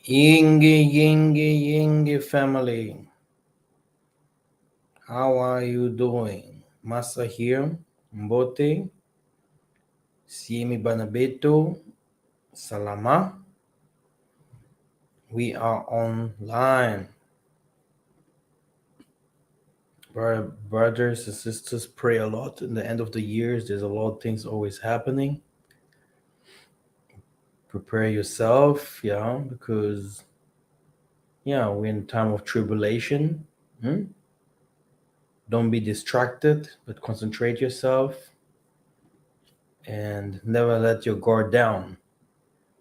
Yingy family, how are you doing? Masa here, Mbote, Siemi Banabeto, Salama. We are online. Brothers and sisters, pray a lot. In the end of the years, there's a lot of things always happening. Prepare yourself, because we're in time of tribulation. Hmm? Don't be distracted, but concentrate yourself and never let your guard down.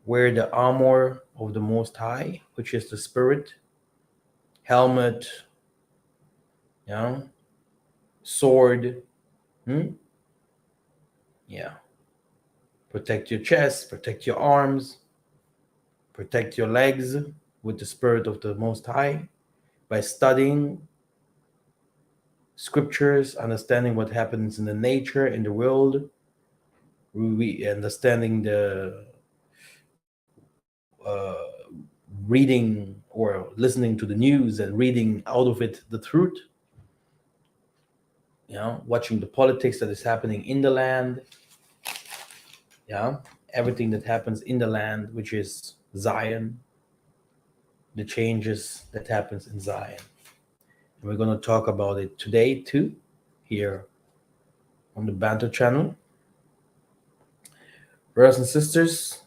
Wear the armor of the Most High, which is the Spirit, helmet, yeah, sword, hmm? yeah. Protect your chest, protect your arms, protect your legs with the Spirit of the Most High by studying scriptures, understanding what happens in the nature, in the world, understanding the reading or listening to the news and reading out of it the truth, watching the politics that is happening in the land, yeah, everything that happens in the land, which is Zion, the changes that happens in Zion. And we're going to talk about it today too, here on the Bantu channel. Brothers and sisters,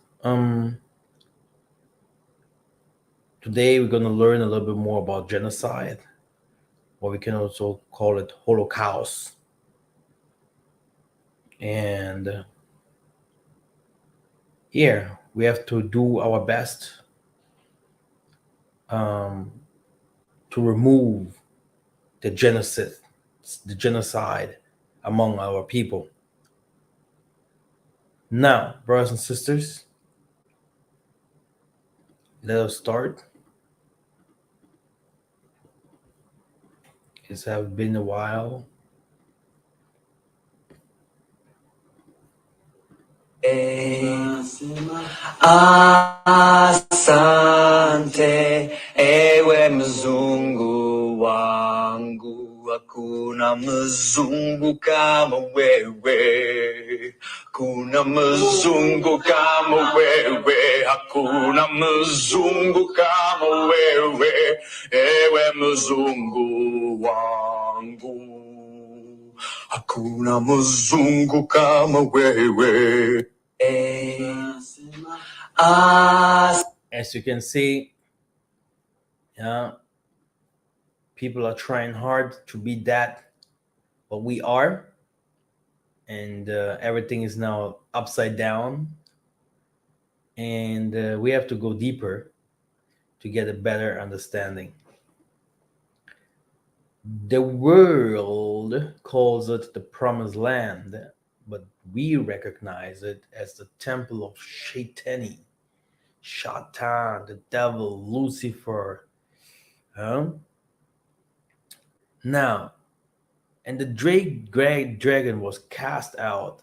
today we're going to learn a little bit more about genocide, or we can also call it Holocaust. And here we have to do our best um, to remove the genocide among our people. Now, brothers and sisters, let us start. It's have been a while. Asante, ewe mzungu wangu, hakuna mzungu kama wewe. Hakuna mzungu kama wewe, hakuna mzungu kama wewe, ewe mzungu wangu. Hakuna mzungu kama wewe. As you can see, people are trying hard to be that what we are, and everything is now upside down. And we have to go deeper to get a better understanding. The world calls it the promised land, but we recognize it as the temple of Shaitani, Shatan, the devil, Lucifer. Huh? Now, and the great dragon was cast out,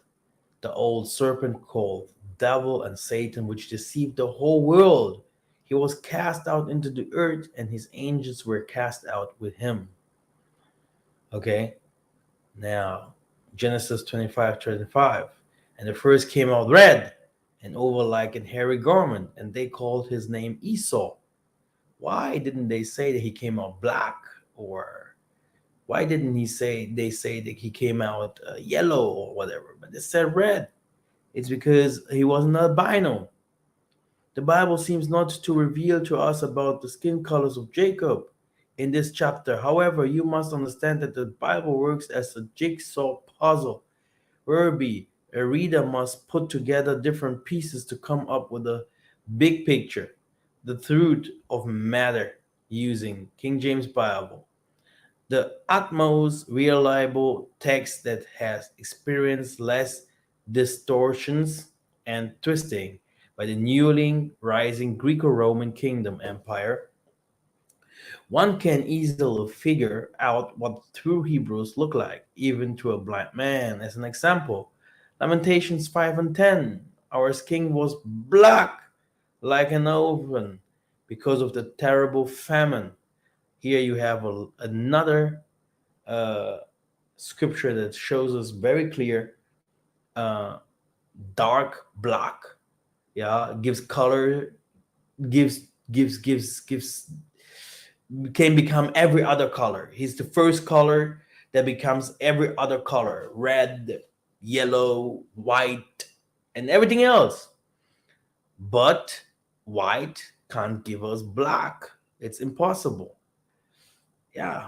the old serpent called devil and Satan, which deceived the whole world. He was cast out into the earth, and his angels were cast out with him. Okay, now Genesis 25:25. And the first came out red and over like an hairy garment, and they called his name Esau. Why didn't they say that he came out black? Or why didn't they say that he came out yellow or whatever? But they said red. It's because he was an albino. The Bible seems not to reveal to us about the skin colors of Jacob in this chapter. However, you must understand that the Bible works as a jigsaw puzzle, whereby a reader must put together different pieces to come up with a big picture, the truth of matter, using King James Bible, the utmost reliable text that has experienced less distortions and twisting by the newly rising Greco-Roman Kingdom Empire. One can easily figure out what true Hebrews look like, even to a blind man. As an example, Lamentations 5 and 10. Our king was black like an oven because of the terrible famine. Here you have another uh, scripture that shows us very clear, uh, dark black, yeah, gives color, gives can become every other color. He's the first color that becomes every other color: red, yellow, white, and everything else. But white can't give us black. It's impossible. Yeah.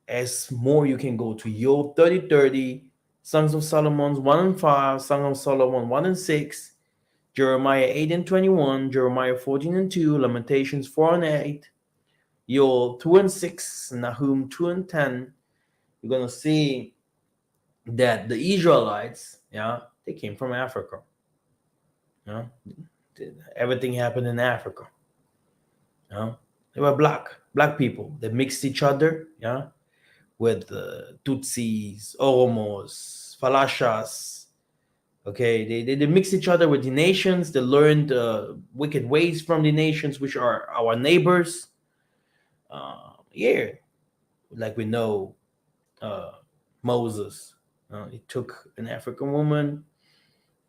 As more you can go to Job 30:30, Songs of Solomon 1 and 5, Song of Solomon 1 and 6, Jeremiah 8 and 21, Jeremiah 14 and 2, Lamentations 4 and 8, Joel 2 and 6, Nahum 2 and 10. You're gonna see that the Israelites, yeah, they came from Africa. Yeah, everything happened in Africa. Yeah, they were black people. They mixed each other. Yeah, with Tutsis, Oromos, Falashas. Okay, they mix each other with the nations. They learned wicked ways from the nations, which are our neighbors. Yeah, like we know, uh, Moses. He took an African woman.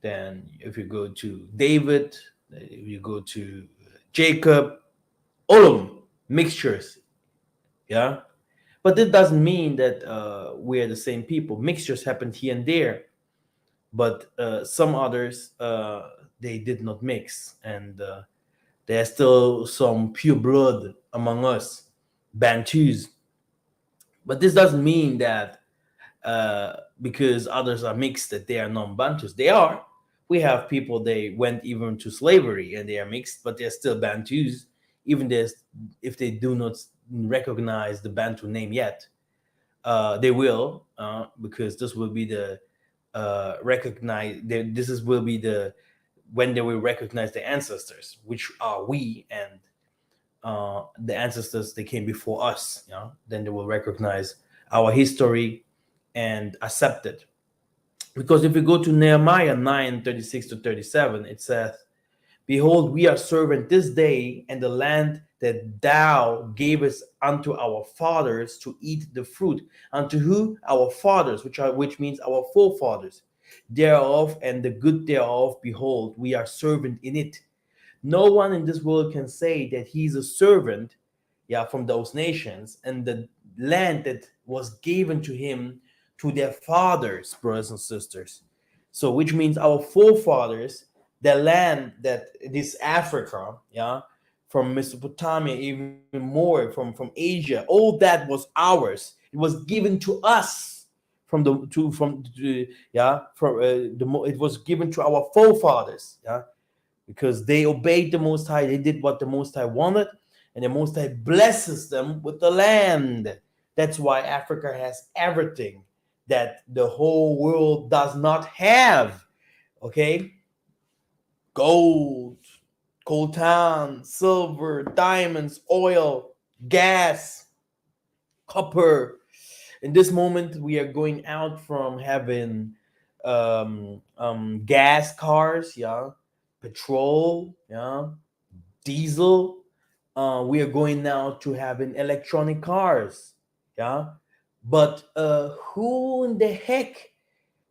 Then, if you go to David, if you go to Jacob, all of them mixtures. Yeah, but that doesn't mean that we are the same people. Mixtures happened here and there, but some others they did not mix, and there's still some pure blood among us, Bantus. But this doesn't mean that because others are mixed that they are non-Bantus. They are. We have people they went even to slavery and they are mixed, but they're still Bantus, even if they do not recognize the Bantu name yet. They will, because this will be the This is will be the when they will recognize the ancestors, which are we, and the ancestors they came before us. You know, then they will recognize our history and accept it. Because if you go to Nehemiah 9:36 to 37, it says, "Behold, we are servant this day, and the land that thou gavest unto our fathers to eat the fruit." Unto who? Our fathers, which means our forefathers. Thereof and the good thereof, behold, we are servant in it. No one in this world can say that he's a servant, yeah, from those nations, and the land that was given to him to their fathers, brothers and sisters. So, which means our forefathers, the land that this Africa, yeah, from Mesopotamia, even more from Asia, all that was ours. It was given to us from yeah, it was given to our forefathers, yeah, because they obeyed the Most High. They did what the Most High wanted, and the Most High blesses them with the land. That's why Africa has everything that the whole world does not have. Okay, gold, coltan, silver, diamonds, oil, gas, copper. In this moment, we are going out from having gas cars, yeah, petrol, yeah, diesel. We are going now to having electronic cars, yeah. But who in the heck,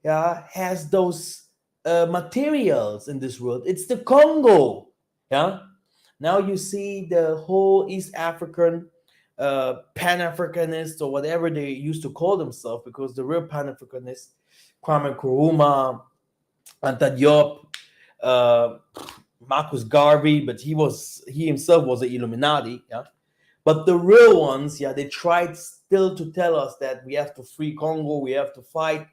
yeah, has those materials in this world? It's the Congo, yeah. Now you see the whole East African Pan Africanists or whatever they used to call themselves, because the real Pan Africanists, Kwame Nkrumah, Anta Diop, uh, Marcus Garvey, but he himself was an Illuminati. Yeah, but the real ones, yeah, they tried still to tell us that we have to free Congo, we have to fight.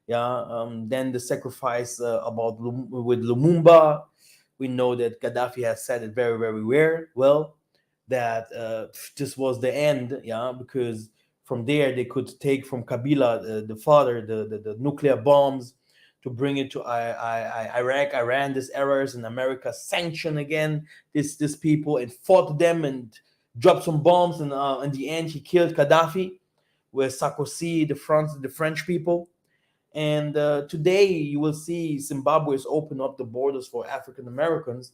Yeah, then the sacrifice with Lumumba. We know that Gaddafi has said it very, very well that this was the end. Yeah, because from there they could take from Kabila, the father, the nuclear bombs to bring it to Iraq, Iran. These errors, and America sanctioned again this people and fought them and dropped some bombs, and in the end he killed Gaddafi with Sarkozy, the French people. And today you will see Zimbabwe has opened up the borders for African Americans,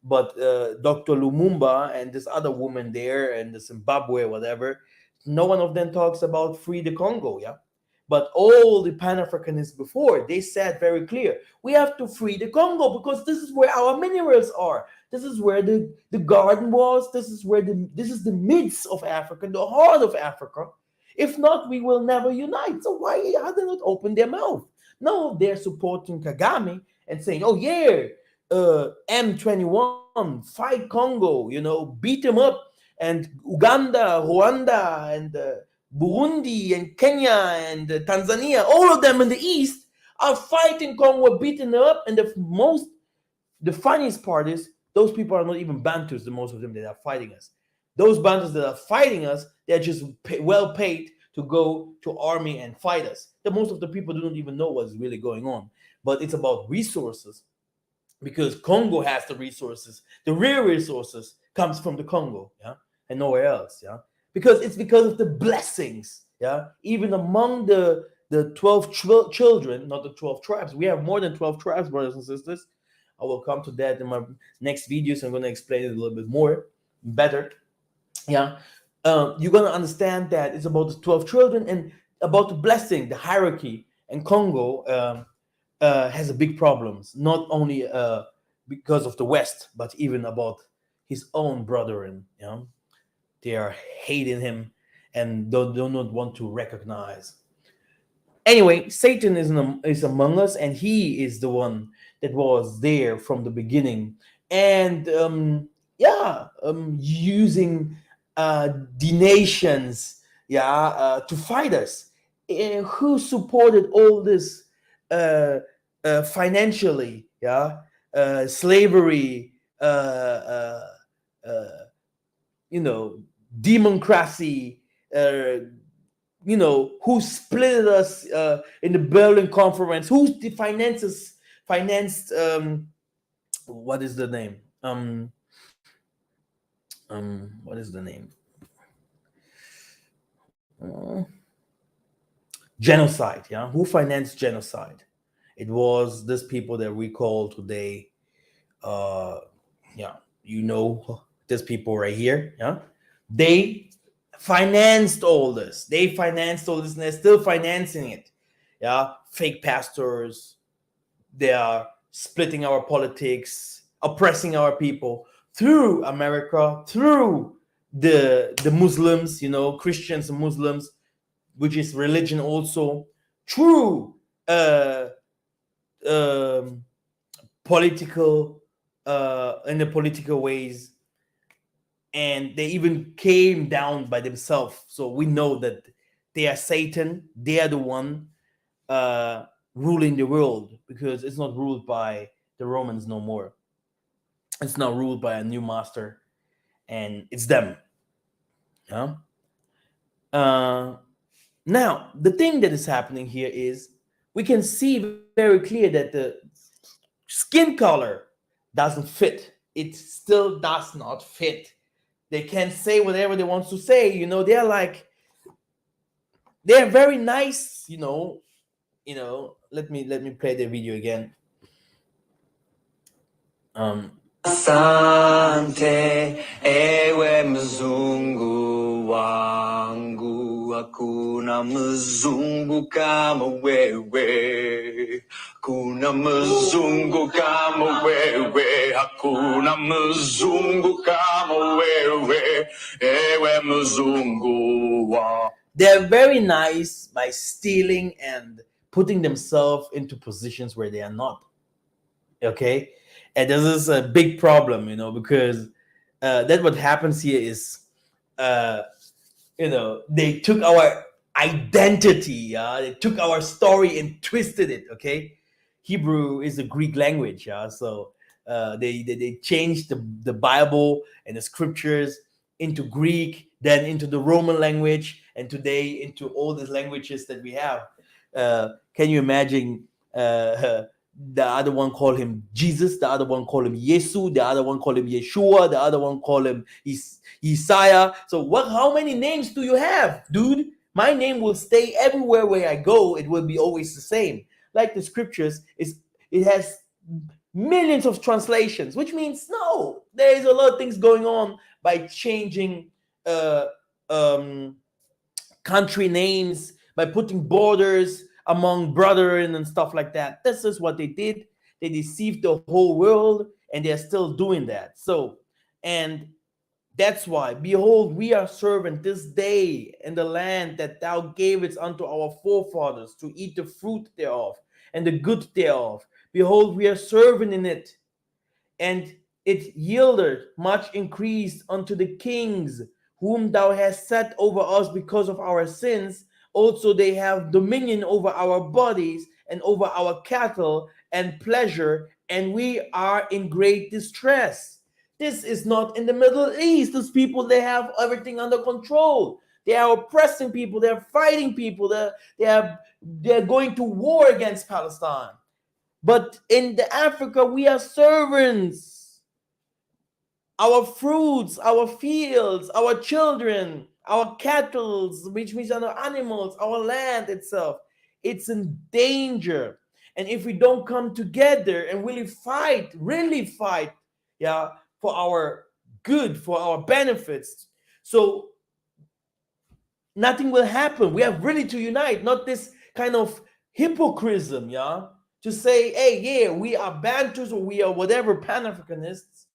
but Dr. Lumumba and this other woman there and the Zimbabwe, whatever, no one of them talks about free the Congo, yeah. But all the Pan Africanists before, they said very clear, we have to free the Congo because this is where our minerals are. This is where the garden was. This is the midst of Africa, the heart of Africa. If not, we will never unite. So why have they not opened their mouth? No, they're supporting Kagame and saying, oh yeah, M21, fight Congo, beat them up. And Uganda, Rwanda, and Burundi, and Kenya, and Tanzania, all of them in the east are fighting Congo, beating them up. And the funniest part is those people are not even Bantus, the most of them that are fighting us. Those Bantus that are fighting us, they're just well paid to go to army and fight us. The most of the people do not even know what's really going on. But it's about resources because Congo has the resources. The real resources comes from the Congo, yeah, and nowhere else, yeah. Because of the blessings, yeah. Even among the 12 children, not the 12 tribes. We have more than 12 tribes, brothers and sisters. I will come to that in my next video, so I'm going to explain it a little bit more, better. Yeah, you're going to understand that it's about the 12 children and about the blessing, the hierarchy. And Congo has a big problems, not only because of the West, but even about his own brethren. They are hating him and do not want to recognize. Anyway, Satan is among us, and he is the one that was there from the beginning, and using the nations, to fight us. Who supported all this financially? Slavery, uh, democracy. Who split us in the Berlin Conference? Who the finances financed? What is the name? What is the name? Genocide. Yeah, who financed genocide? It was this people that we call today. Uh, yeah, these people right here. Yeah, they financed all this. They financed all this, and they're still financing it. Yeah, fake pastors. They are splitting our politics, oppressing our people through America, through the Muslims, Christians and Muslims, which is religion also, through um, political in the political ways, and they even came down by themselves. So we know that they are Satan. They are the one uh, ruling the world because it's not ruled by the Romans no more. It's now ruled by a new master, and it's them. Yeah. Uh, Now the thing that is happening here is we can see very clear that the skin color doesn't fit. It still does not fit. They can say whatever they want to say. They're very nice. Let me play the video again. Asante, ewe mzungu wangu, hakuna mzungu kama wewe. Hakuna mzungu kama wewe, hakuna mzungu kama wewe, ewe mzungu wangu. They're very nice by stealing and putting themselves into positions where they are not. Okay, and this is a big problem, because that what happens here is, they took our identity, they took our story and twisted it. Okay, Hebrew is a Greek language, so they changed the Bible and the scriptures into Greek, then into the Roman language, and today into all these languages that we have. Can you imagine? The other one call him Jesus, the other one call him Yesu, the other one call him Yeshua, the other one call him Isaiah. So how many names do you have, dude? My name will stay everywhere where I go. It will be always the same. Like the scriptures, it has millions of translations, which means no, there is a lot of things going on by changing uh, um, country names, by putting borders among brethren and stuff like that. This is what they did. They deceived the whole world, and they're still doing that. So, and that's why, behold, we are servant this day in the land that thou gavest unto our forefathers to eat the fruit thereof and the good thereof. Behold, we are servant in it, and it yielded much increase unto the kings whom thou hast set over us because of our sins. Also, they have dominion over our bodies and over our cattle and pleasure, and we are in great distress. This is not in the Middle East. These people, they have everything under control. They are oppressing people. They're fighting people. They're going to war against Palestine. But in the Africa, we are servants. Our fruits, our fields, our children, our cattle, which means our animals, our land itself, it's in danger. And if we don't come together and really fight, yeah, for our good, for our benefits, so nothing will happen. We have really to unite, not this kind of hypocrisy, yeah, to say, hey, yeah, we are Bantus or we are whatever Pan-Africanists,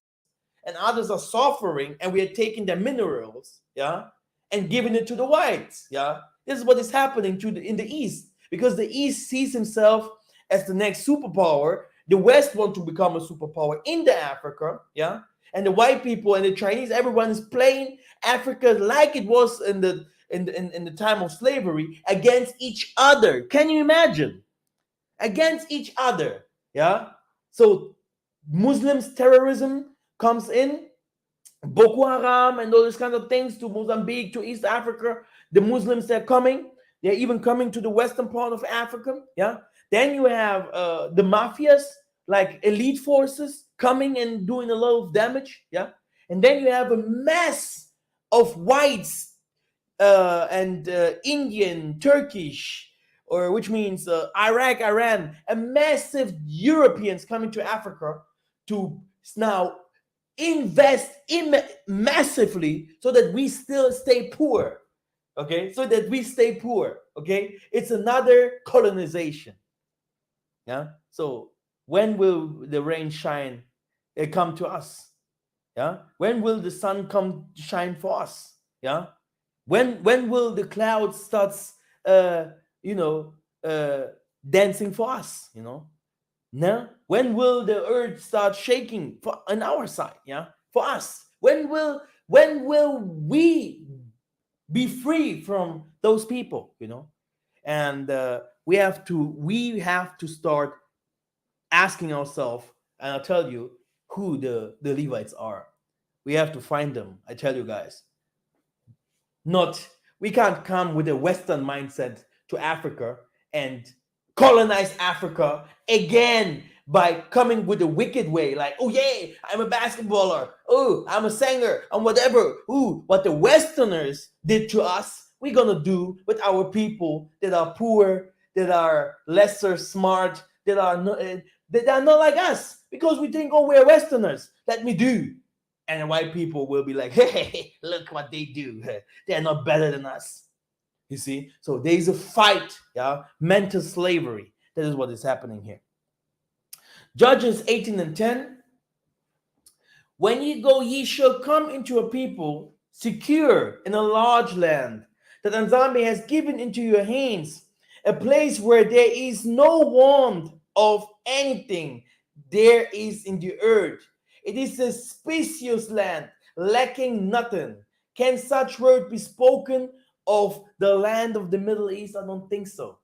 and others are suffering, and we are taking their minerals, yeah, and giving it to the whites, yeah. This is what is happening in the East, because the East sees himself as the next superpower. The West want to become a superpower in the Africa, yeah, and the white people and the Chinese, everyone is playing Africa like it was in the time of slavery against each other. Can you imagine? Against each other. Yeah. So Muslims terrorism comes in, Boko Haram and all these kinds of things to Mozambique, to East Africa. The Muslims, they're coming. They're even coming to the western part of Africa. Yeah. Then you have the mafias, like elite forces, coming and doing a lot of damage. Yeah. And then you have a mass of whites and Indian, Turkish, or which means Iraq, Iran, and massive Europeans coming to Africa to now invest massively so that we still stay poor. Okay, so that we stay poor. Okay, it's another colonization. Yeah. So when will the rain shine? Come to us. Yeah. When will the sun come to shine for us? Yeah. When will the clouds starts uh you know uh dancing for us? No, when will the earth start shaking for on our side? Yeah, for us. When will we be free from those people? And we have to start asking ourselves, and I'll tell you who the Levites are. We have to find them. I tell you guys. Not We can't come with a Western mindset to Africa and colonize Africa again by coming with a wicked way, like, oh yeah, I'm a basketballer, oh, I'm a singer, and whatever. Ooh, what the Westerners did to us, we're gonna do with our people that are poor, that are lesser smart, that are not like us, because we think, oh, we're Westerners. Let me do. And the white people will be like, hey, look what they do. They're not better than us. You see? So there's a fight, yeah, mental slavery. That is what is happening here. Judges 18 and 10. When ye go, ye shall come into a people secure in a large land that Anzambi has given into your hands, a place where there is no want of anything there is in the earth. It is a spacious land, lacking nothing. Can such word be spoken of the land of the Middle East? I don't think so.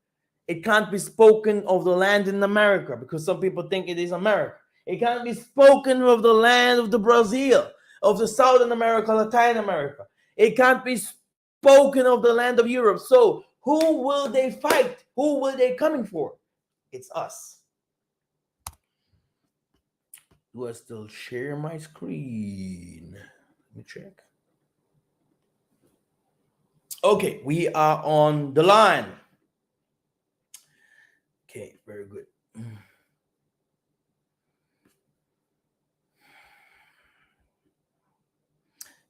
It can't be spoken of the land in America, because some people think it is America. It can't be spoken of the land of the Brazil, of the Southern America, Latin America. It can't be spoken of the land of Europe. So who will they fight? Who will they coming for? It's us. Do I still share my screen? Let me check. Okay, we are on the line. Okay, very good.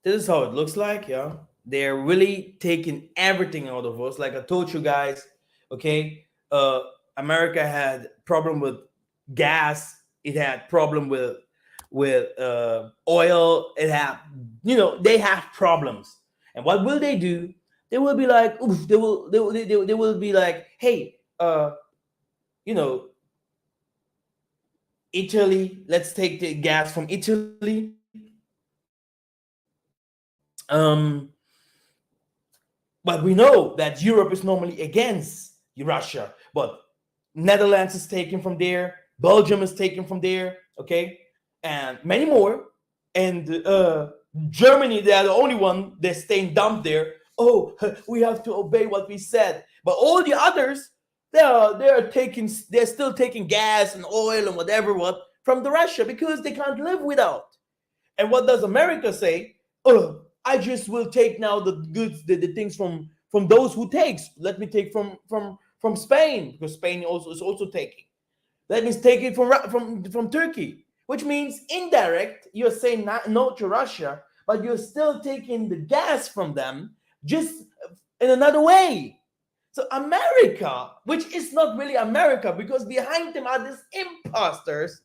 This is how it looks like. Yeah, they're really taking everything out of us. Like I told you guys, okay, America had problem with gas. It had problem with oil. It had, they have problems. And what will they do? They will be like, oof, they will be like, hey, you know, Italy. Let's take the gas from Italy. Um, but we know that Europe is normally against Russia, but Netherlands is taken from there, Belgium is taken from there, okay, and many more. And Germany, they are the only one that's staying dumb there. Oh, we have to obey what we said. But all the others, they're still taking gas and oil and whatever what from the Russia because they can't live without. And what does America say? Oh, I just will take now the goods, the things from those who takes. Let me take from Spain because Spain also is also taking. Let me take it from Turkey, which means indirect. You're saying no to Russia, but you're still taking the gas from them, just in another way. So America, which is not really America, because behind them are these imposters.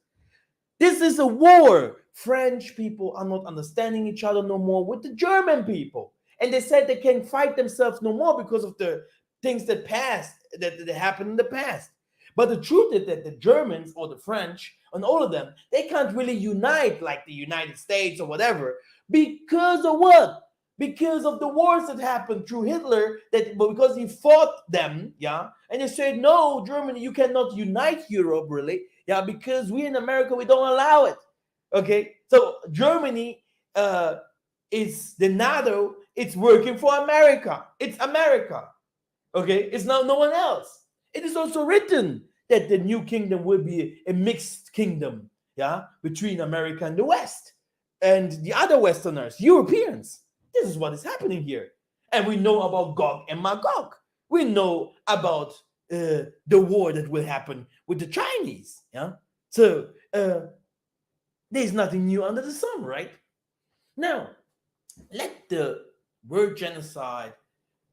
This is a war. French people are not understanding each other no more with the German people. And they said they can fight themselves no more because of the things that happened in the past. But the truth is that the Germans or the French and all of them, they can't really unite like the United States or whatever. Because of what? Because of the wars that happened through Hitler, that because he fought them, yeah, and they said, no, Germany, you cannot unite Europe, really, yeah, because we in America, we don't allow it. Okay, so Germany is the NATO. It's working for America. It's America. Okay, it's not no one else. It is also written that the new kingdom will be a mixed kingdom, yeah, between America and the West and the other Westerners, Europeans. This is what is happening here, and we know about Gog and Magog. We know about the war that will happen with the Chinese, yeah. So there's nothing new under the sun, right? Now, let the word genocide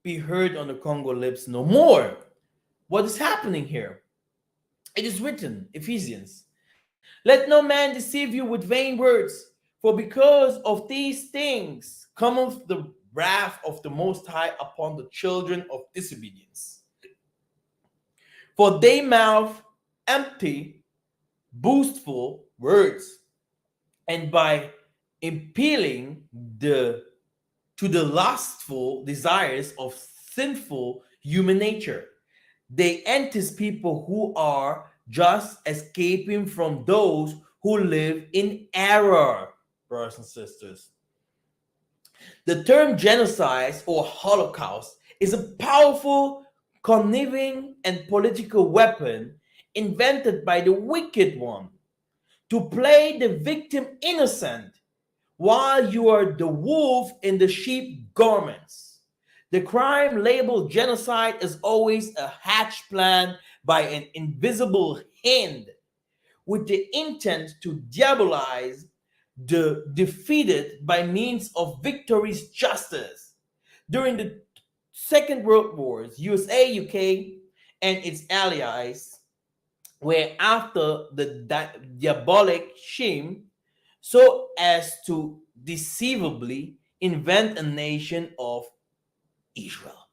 be heard on the Congo lips no more. What is happening here? It is written, Ephesians, let no man deceive you with vain words, for because of these things cometh the wrath of the Most High upon the children of disobedience. For they mouth empty, boastful words, and by appealing to the lustful desires of sinful human nature, they entice people who are just escaping from those who live in error, brothers and sisters. The term genocide or Holocaust is a powerful, conniving, and political weapon invented by the wicked one to play the victim innocent while you are the wolf in the sheep garments. The crime labeled genocide is always a hatch plan by an invisible hand with the intent to diabolize the defeated by means of victorious justice. During the Second World Wars, USA, UK, and its allies were after the diabolic shame so as to deceivably invent a nation of Israel.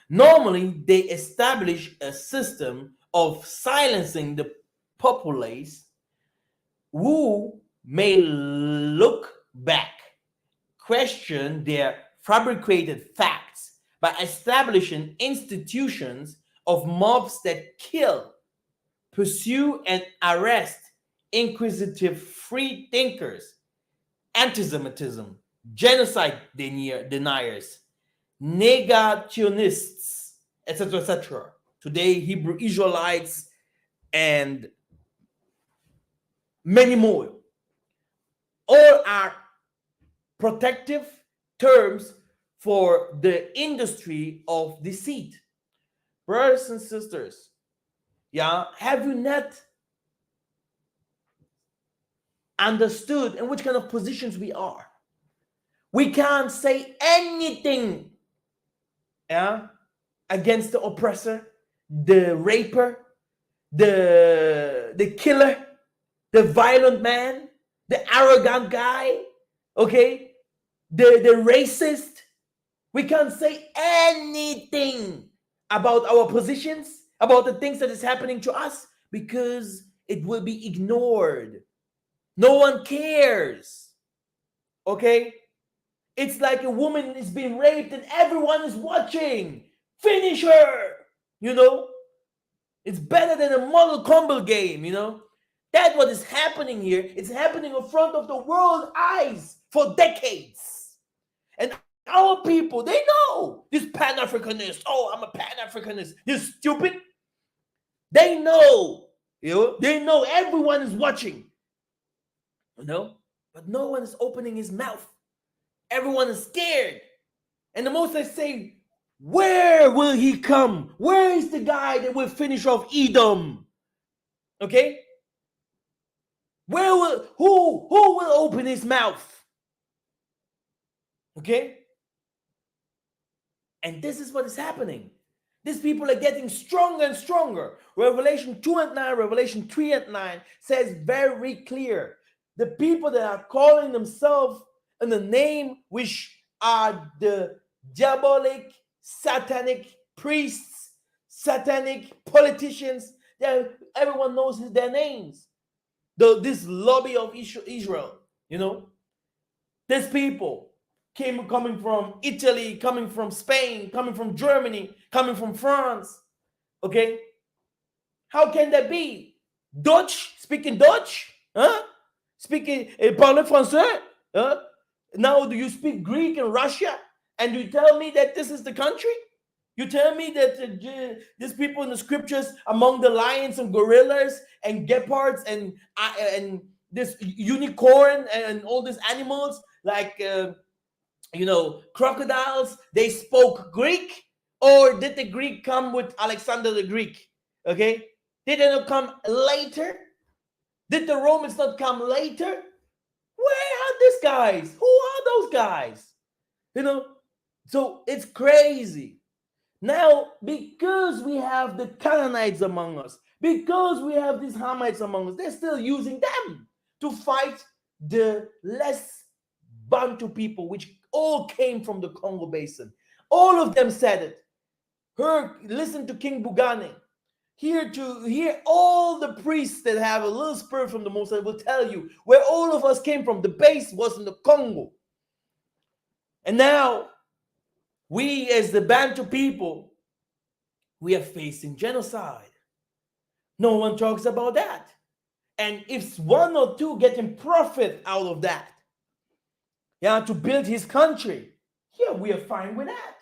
Normally, they establish a system of silencing the populace who may look back, question their fabricated facts by establishing institutions of mobs that kill, pursue, and arrest inquisitive free thinkers, anti-Semitism, genocide deniers, negationists, etc., etc. Today, Hebrew Israelites and many more. All are protective terms for the industry of deceit. Brothers and sisters, yeah, have you not understood in which kind of positions we are? We can't say anything, yeah, against the oppressor, the raper, the killer, the violent man, the arrogant guy, okay, the racist. We can't say anything about our positions, about the things that is happening to us, because it will be ignored. No one cares. Okay? It's like a woman is being raped and everyone is watching. Finish her. You know? It's better than a Mortal Kombat game, you know? That's what is happening here. It's happening in front of the world's eyes for decades. And our people, they know this Pan-Africanist. Oh, I'm a Pan-Africanist. You're stupid. They know. You know? They know everyone is watching. You know? But no one is opening his mouth. Everyone is scared. And the most I say, where will he come? Where is the guy that will finish off Edom? Okay? Who will open his mouth? Okay? And this is what is happening. These people are getting stronger and stronger. Revelation 2 and 9, Revelation 3 and 9 says very clear. The people that are calling themselves in the name which are the diabolic, satanic priests, satanic politicians, everyone knows their names. This lobby of Israel, you know, these people coming from Italy, coming from Spain, coming from Germany, coming from France. Okay? How can that be? Dutch? Speaking Dutch? Huh? Speaking, parle français? Huh? Now do you speak Greek in Russia? And you tell me that this is the country? You tell me that these people in the scriptures, among the lions and gorillas and gepards and this unicorn and all these animals like crocodiles, they spoke Greek? Or did the Greek come with Alexander the Greek? Okay, did they not come later? Did the Romans not come later? Where are these guys? Who are those guys? So it's crazy. Now, because we have the Canaanites among us, because we have these Hamites among us, they're still using them to fight the less Bantu people, which all came from the Congo Basin. All of them said it. Listen to King Bugane. Hear all the priests that have a little spirit from the Most High will tell you where all of us came from. The base was in the Congo. And now, we as the Bantu people, we are facing genocide. No one talks about that. And if one or two getting profit out of that, to build his country, we are fine with that.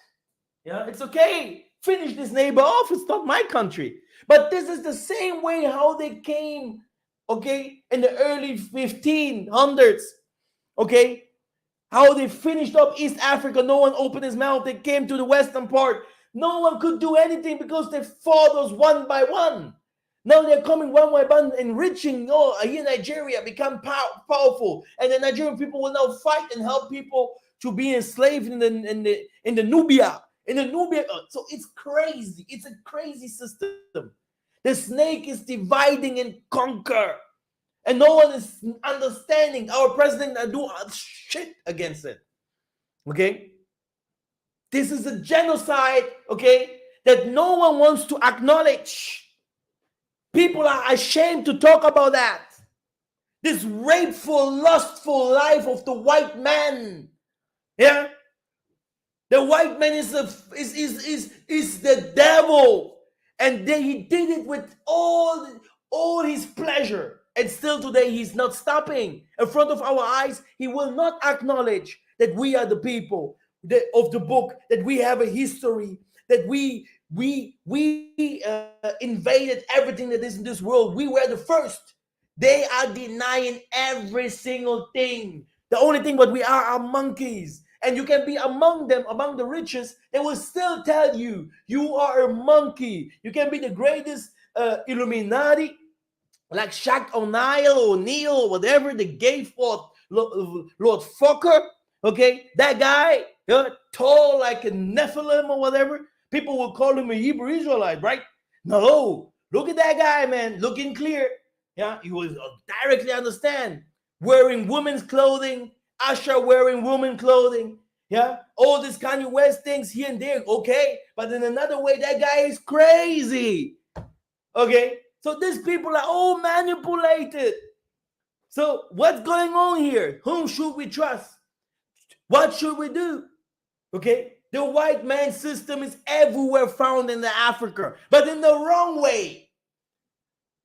It's okay. Finish this neighbor off. It's not my country. But this is the same way how they came, okay, in the early 1500s, okay, how they finished up East Africa. No one opened his mouth. They came to the western part. No one could do anything because they fought us one by one. Now they're coming one by one, enriching. Here Nigeria become powerful, and the Nigerian people will now fight and help people to be enslaved in the Nubia. So it's crazy. It's a crazy system. The snake is dividing and conquer, and no one is understanding. Our president do shit against it. Okay, this is a genocide. Okay, that no one wants to acknowledge. People are ashamed to talk about that. This rapeful, lustful life of the white man. Yeah, the white man is the devil, and he did it with all his pleasure, and still today he's not stopping. In front of our eyes, he will not acknowledge that we are the people of the book, that we have a history, that we invaded everything that is in this world. We were the first. They are denying every single thing. The only thing what we are monkeys. And you can be among them, among the richest, they will still tell you, you are a monkey. You can be the greatest Illuminati, like Shaq O'Neal, or whatever, the gay Lord Fucker. Okay, that guy, tall like a Nephilim or whatever. People will call him a Hebrew Israelite, right? No, look at that guy, man, looking clear. Yeah, you will directly understand. Wearing women's clothing, Asher wearing woman clothing. Yeah, all this Kanye West things here and there. Okay, but in another way, that guy is crazy. Okay, so these people are all manipulated. So what's going on here? Whom should we trust? What should we do? Okay, the white man system is everywhere found in the Africa, but in the wrong way.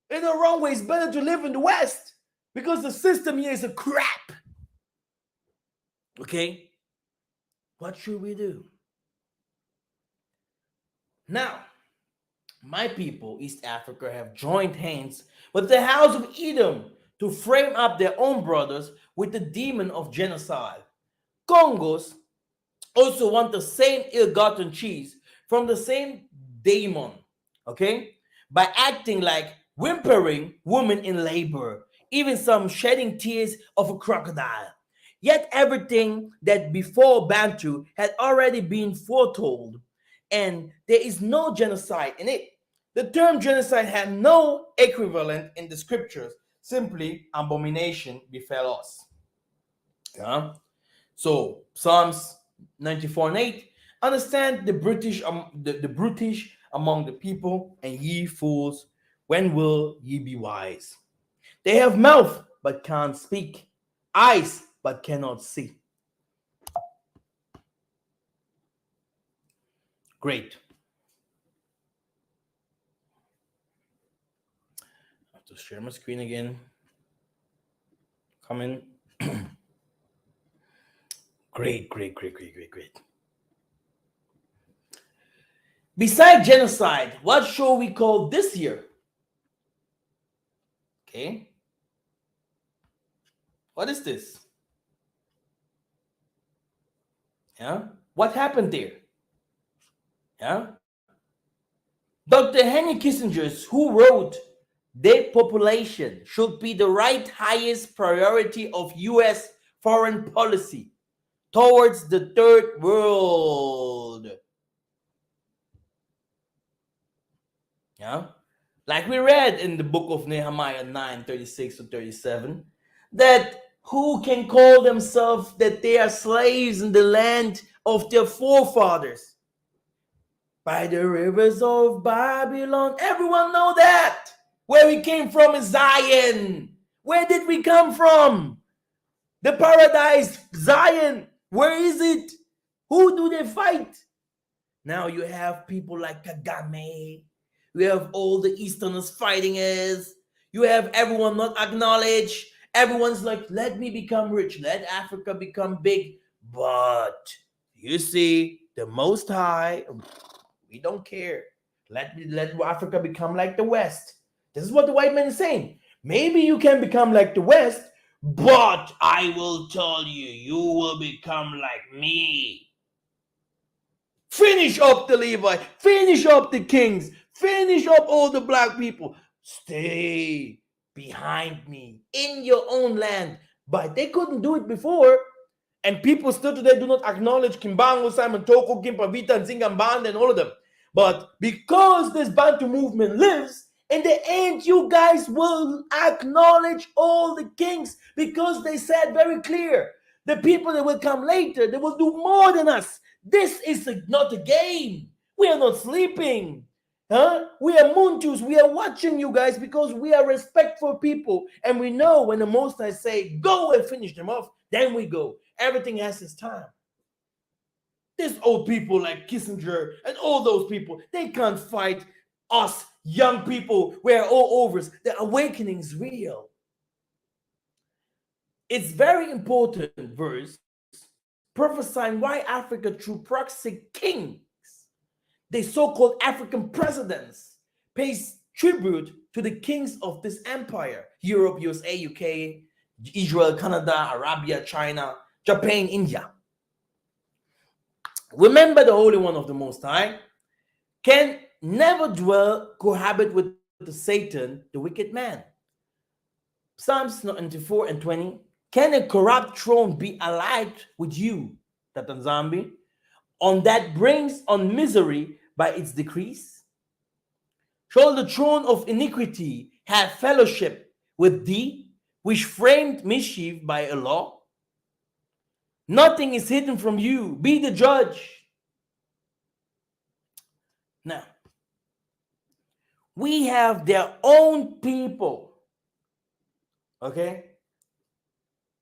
In the wrong way, it's better to live in the West because the system here is a crap. Okay, what should we do? Now, my people, East Africa, have joined hands with the House of Edom to frame up their own brothers with the demon of genocide. Congos also want the same ill-gotten cheese from the same demon, okay? By acting like whimpering women in labor, even some shedding tears of a crocodile. Yet everything that before Bantu had already been foretold, and there is no genocide in it. The term genocide had no equivalent in the scriptures, simply abomination befell us. Yeah? So Psalms 94 and 8, understand the brutish among the people, and ye fools, when will ye be wise? They have mouth but can't speak, eyes but cannot see. Great. I have to share my screen again. Come in. Great, great, great, great, great, great. Beside genocide, what shall we call this year? Okay. What is this? Yeah. What happened there? Yeah. Dr. Henry Kissinger, who wrote depopulation should be the right highest priority of US foreign policy towards the third world. Yeah. Like we read in the book of Nehemiah 9:36 to 37, that who can call themselves that they are slaves in the land of their forefathers? By the rivers of Babylon. Everyone know that. Where we came from is Zion. Where did we come from? The paradise, Zion. Where is it? Who do they fight? Now you have people like Kagame. You have all the Easterners fighting us. You have everyone not acknowledged. Everyone's like, let me become rich. Let Africa become big. But you see, the Most High, we don't care. Let Africa become like the West. This is what the white man is saying. Maybe you can become like the West, but I will tell you, you will become like me. Finish up the Levi, finish up the kings, finish up all the black people. Stay behind me in your own land. But they couldn't do it before. And people still today do not acknowledge Kimbangu, Simon Toko, Kimpavita, and Zingambanda, and all of them. But because this Bantu movement lives, in the end, you guys will acknowledge all the kings because they said very clear, the people that will come later, they will do more than us. This is not a game. We are not sleeping. Huh? We are Muntus. We are watching you guys because we are respectful people. And we know when the Most High say, go and finish them off, then we go. Everything has its time. These old people like Kissinger and all those people, they can't fight us young people. We're all overs. The awakening is real. It's very important verse prophesying why Africa through proxy kings, the so-called African presidents, pays tribute to the kings of this empire: Europe, USA, UK, Israel, Canada, Arabia, China, Japan, India. Remember, the Holy One of the Most High can never dwell, cohabit with the Satan, the wicked man. Psalms 94 and 20, Can a corrupt throne be allied with you, Tatanzambi, on that brings on misery by its decrease? Shall the throne of iniquity have fellowship with thee, which framed mischief by a law? Nothing is hidden from you. Be the judge. Now, we have their own people, okay,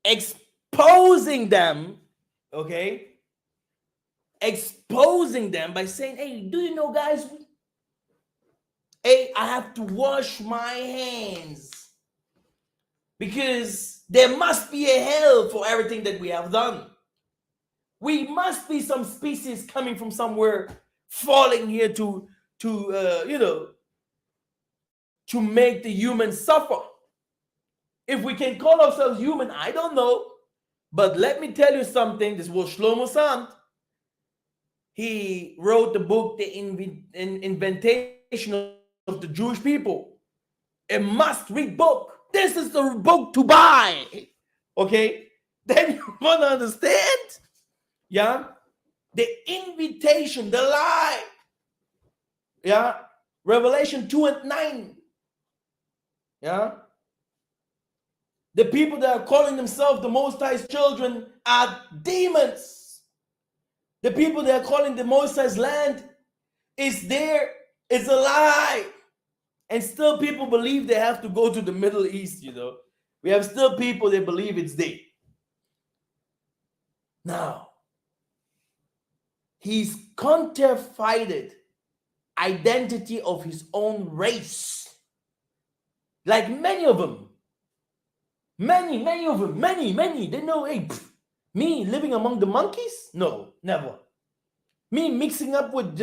exposing them, okay, exposing them by saying, hey, do you know, guys, hey, I have to wash my hands because there must be a hell for everything that we have done. We must be some species coming from somewhere, falling here to to make the humans suffer. If we can call ourselves human, I don't know. But let me tell you something. This was Shlomo Sant. He wrote the book, The Inventation of the Jewish People. A must-read book. This is the book to buy. Okay? Then you want to understand? Yeah? The invitation, the lie. Yeah? Revelation 2 and 9. Yeah? The people that are calling themselves the Most High's children are demons. The people that are calling the Most High's land is there. It's a lie. And still people believe they have to go to the Middle East, you know. We have still people that believe it's there. Now, he's counterfeited identity of his own race. Like many of them. Many of them. Many. They know, hey, me living among the monkeys? No, never. Me mixing up with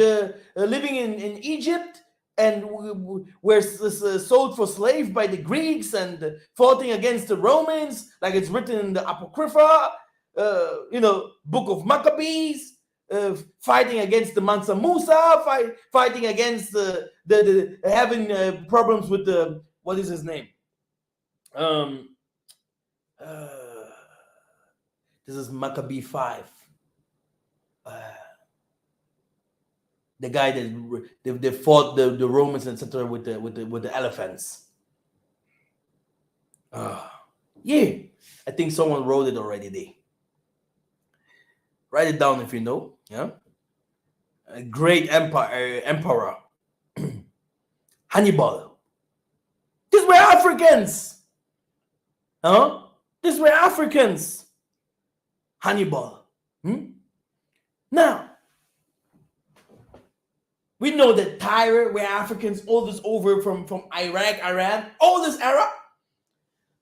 living in Egypt and were sold for slave by the Greeks and fighting against the Romans, like it's written in the Apocrypha, Book of Maccabees, fighting against the Mansa Musa, fighting against the having problems with the, what is his name? This is Maccabee 5. The guy that they fought the Romans, etc., with the elephants. Yeah, I think someone wrote it already there. Write it down if you know. Yeah, a great emperor Hannibal. These were Africans. Huh? These were Africans. Hannibal. Now, we know that Tyre were Africans, all this over from Iraq, Iran, all this era.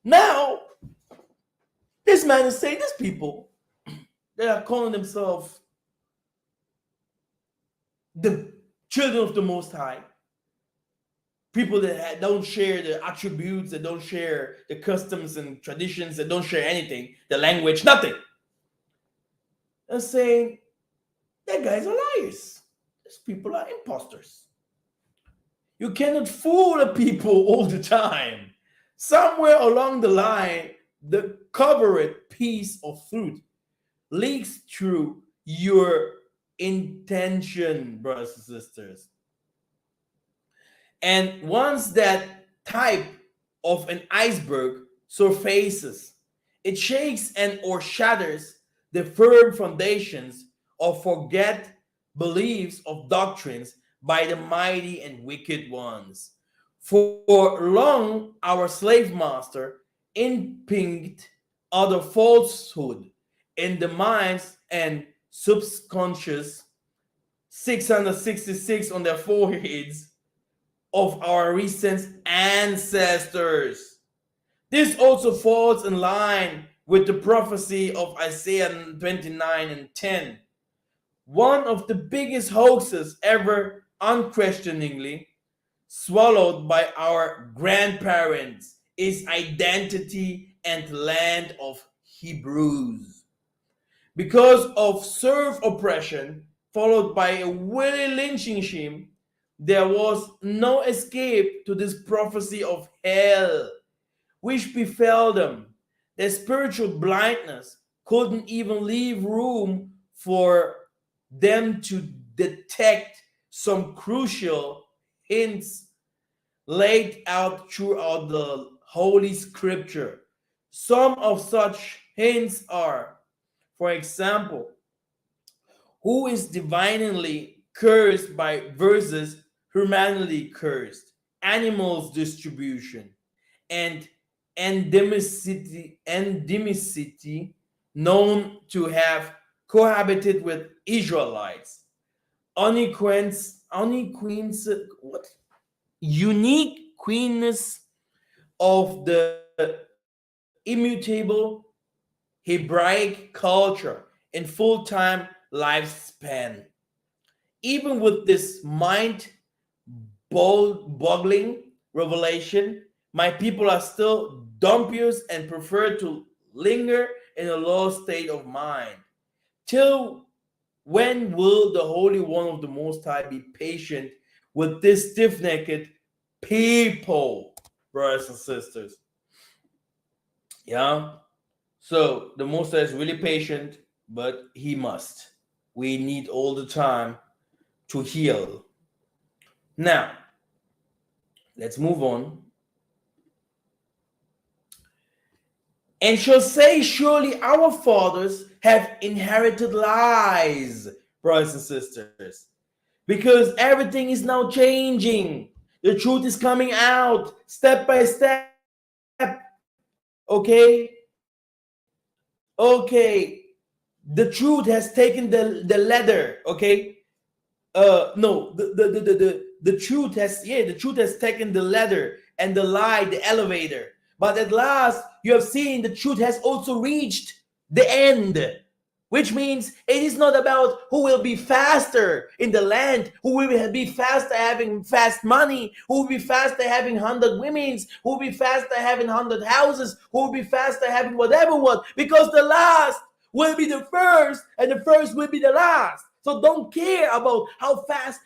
Now, this man is saying, these people, they are calling themselves the children of the Most High. People that don't share the attributes, that don't share the customs and traditions, that don't share anything, the language, nothing. They're saying, that guys are liars. These people are imposters. You cannot fool the people all the time. Somewhere along the line, the covered piece of fruit leaks through your intention, brothers and sisters. And once that type of an iceberg surfaces, it shakes and or shatters the firm foundations of forget beliefs of doctrines by the mighty and wicked ones. For long, our slave master impinged other falsehood in the minds and subconscious 666 on their foreheads of our recent ancestors. This also falls in line with the prophecy of Isaiah 29 and 10. One of the biggest hoaxes ever unquestioningly swallowed by our grandparents is identity and land of Hebrews. Because of serf oppression, followed by a Willie lynching scheme, there was no escape to this prophecy of hell, which befell them. Their spiritual blindness couldn't even leave room for them to detect some crucial hints laid out throughout the Holy Scripture. Some of such hints are, for example, who is divinely cursed by versus humanly cursed, animals distribution, and endemicity known to have cohabited with Israelites. Unequins, what? Unique queenness of the immutable Hebraic culture in full-time lifespan. Even with this mind-boggling revelation, my people are still dubious and prefer to linger in a low state of mind. Till when will the Holy One of the Most High be patient with this stiff-necked people, brothers and sisters? Yeah. So the Most High is really patient, but he must. We need all the time to heal. Now, let's move on. And shall say, surely our fathers have inherited lies, brothers and sisters, because everything is now changing. The truth is coming out step by step. Okay? Okay. The truth has taken the ladder. Okay? No, the truth has, yeah, the truth has taken the ladder, and the lie the elevator, but at last you have seen the truth has also reached the end, which means it is not about who will be faster in the land, who will be faster having fast money, who will be faster having 100 women's, who will be faster having 100 houses, who will be faster having whatever what, because the last will be the first and the first will be the last. So don't care about how fast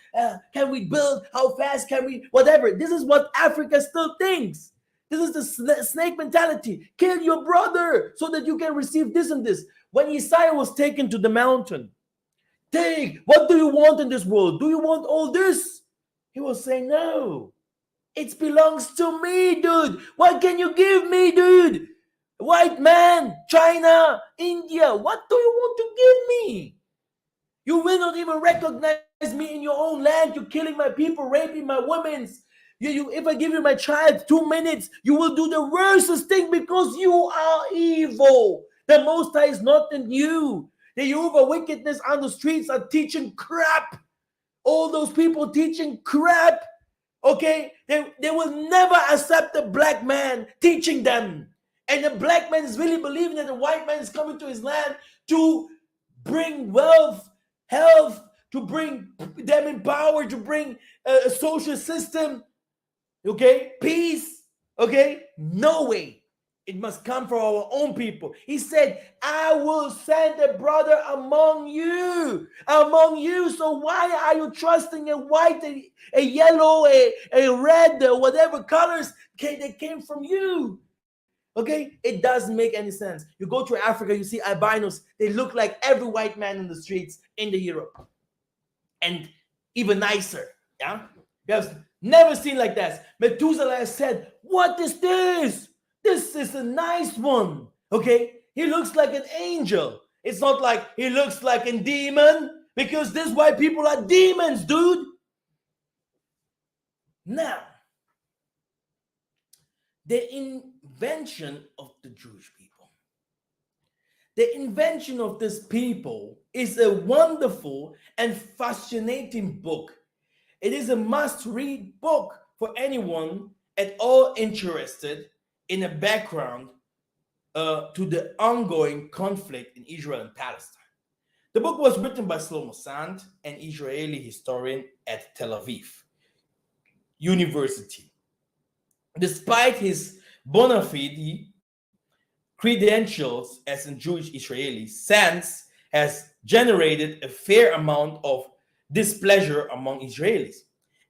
can we build, how fast can we, whatever. This is what Africa still thinks. This is the snake mentality. Kill your brother so that you can receive this and this. When Isaiah was taken to the mountain, take, what do you want in this world? Do you want all this? He was saying, no, it belongs to me, dude. What can you give me, dude? White man, China, India, what do you want to give me? You will not even recognize me in your own land. You're killing my people, raping my women. If I give you my child 2 minutes, you will do the worstest thing because you are evil. The Most High is not in you. The Jehovah wickedness on the streets are teaching crap. All those people teaching crap. Okay? They will never accept the black man teaching them. And the black man is really believing that the white man is coming to his land to bring wealth, health, to bring them in power, to bring a social system, okay, peace, okay. No way. It must come from our own people. He said, I will send a brother among you. So why are you trusting a white, a yellow, a red, whatever colors that came from you? Okay, it doesn't make any sense. You go to Africa, you see albinos, they look like every white man in the streets in the Europe, and even nicer. Yeah, you have never seen like that. Methuselah said, what is this? This is a nice one. Okay, he looks like an angel. It's not like he looks like a demon, because these white people are demons, dude. Now, the invention of the Jewish people. The invention of this people is a wonderful and fascinating book. It is a must-read book for anyone at all interested in a background to the ongoing conflict in Israel and Palestine. The book was written by Shlomo Sand, an Israeli historian at Tel Aviv University. Despite his bona fide credentials as a Jewish Israeli, Sands has generated a fair amount of displeasure among Israelis,